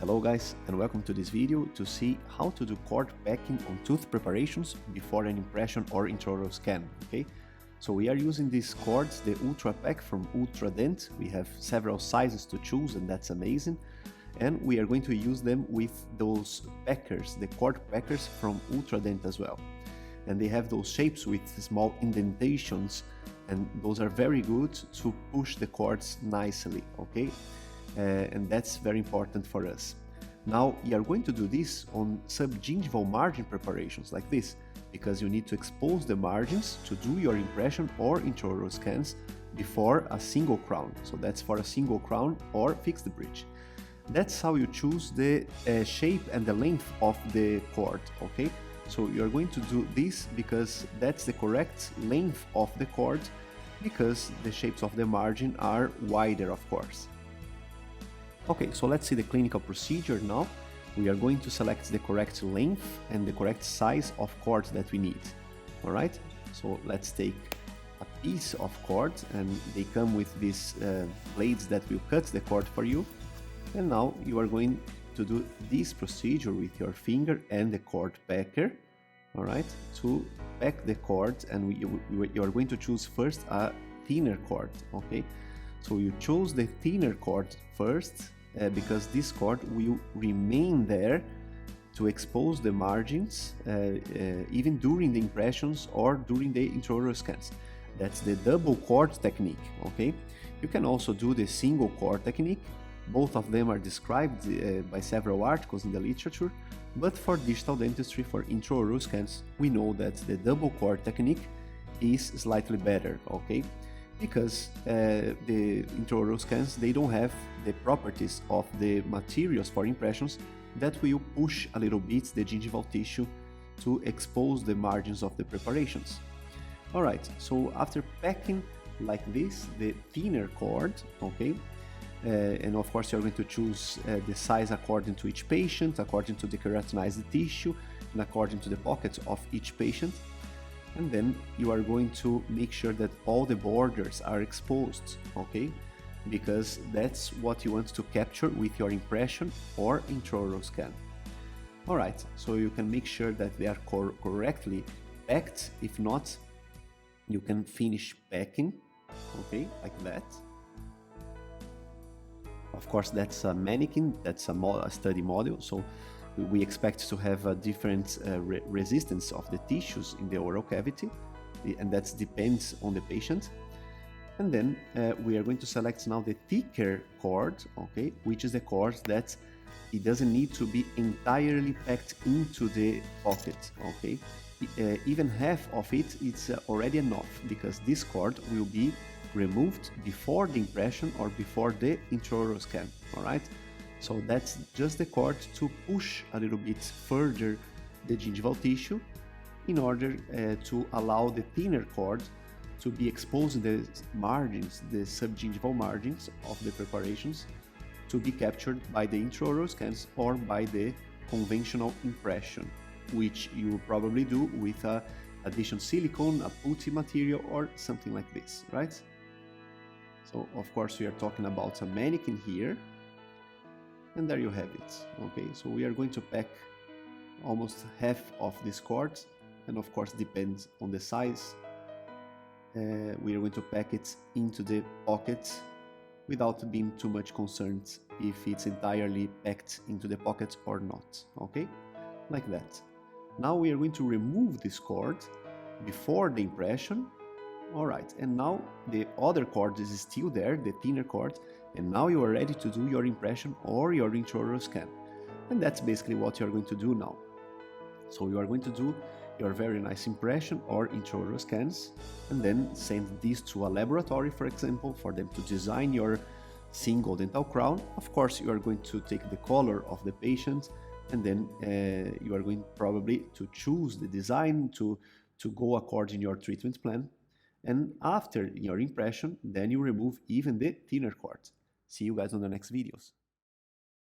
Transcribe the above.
Hello guys, and welcome to this video to see how to do cord packing on tooth preparations before an impression or intraoral scan, okay? So we are using these cords, the Ultra Pack from Ultradent. We have several sizes to choose and that's amazing. And we are going to use them with those packers, the cord packers from Ultradent as well. And they have those shapes with small indentations, and those are very good to push the cords nicely, okay? And that's very important for us. Now you are going to do this on subgingival margin preparations like this, because you need to expose the margins to do your impression or intraoral scans before a single crown. So that's for a single crown or fixed bridge. That's how you choose the shape and the length of the cord, okay? So you're going to do this because that's the correct length of the cord, because the shapes of the margin are wider, of course. Okay, so let's see the clinical procedure now. We are going to select the correct length and the correct size of cord that we need. All right, so let's take a piece of cord, and they come with these blades that will cut the cord for you. And now you are going to do this procedure with your finger and the cord packer, all right, to pack the cord. And you are going to choose first a thinner cord, okay? So you choose the thinner cord first because this cord will remain there to expose the margins even during the impressions or during the intraoral scans. That's the double cord technique, okay? You can also do the single cord technique. Both of them are described by several articles in the literature, but for digital dentistry, for intraoral scans, we know that the double cord technique is slightly better, okay? Because the intraoral scans, they don't have the properties of the materials for impressions that will push a little bit the gingival tissue to expose the margins of the preparations. Alright, so after packing like this, the thinner cord, okay, and of course you're going to choose the size according to each patient, according to the keratinized tissue, and according to the pockets of each patient. And then you are going to make sure that all the borders are exposed, okay? Because that's what you want to capture with your impression or intraoral scan. Alright, so you can make sure that they are correctly packed. If not, you can finish packing, okay, like that. Of course, that's a mannequin, that's a study model, so we expect to have a different resistance of the tissues in the oral cavity, and that depends on the patient. And then we are going to select now the thicker cord, okay, which is the cord that it doesn't need to be entirely packed into the pocket, okay. Even half of it is already enough, because this cord will be removed before the impression or before the intraoral scan, all right? So that's just the cord to push a little bit further the gingival tissue in order to allow the thinner cord to be exposing the margins, the subgingival margins of the preparations, to be captured by the intraoral scans or by the conventional impression, which you probably do with a addition silicone, a putty material, or something like this, right? So of course we are talking about a mannequin here. And there you have it, okay? So we are going to pack almost half of this cord, and of course depends on the size. We are going to pack it into the pocket without being too much concerned if it's entirely packed into the pocket or not, okay? Like that. Now we are going to remove this cord before the impression. Alright, and now the other cord is still there, the thinner cord, and now you are ready to do your impression or your intraoral scan. And that's basically what you're going to do now. So you are going to do your very nice impression or intraoral scans, and then send these to a laboratory, for example, for them to design your single dental crown. Of course, you are going to take the color of the patient, and then you are going probably to choose the design to go according to your treatment plan. And after your impression, then you remove even the thinner cord. See you guys on the next videos.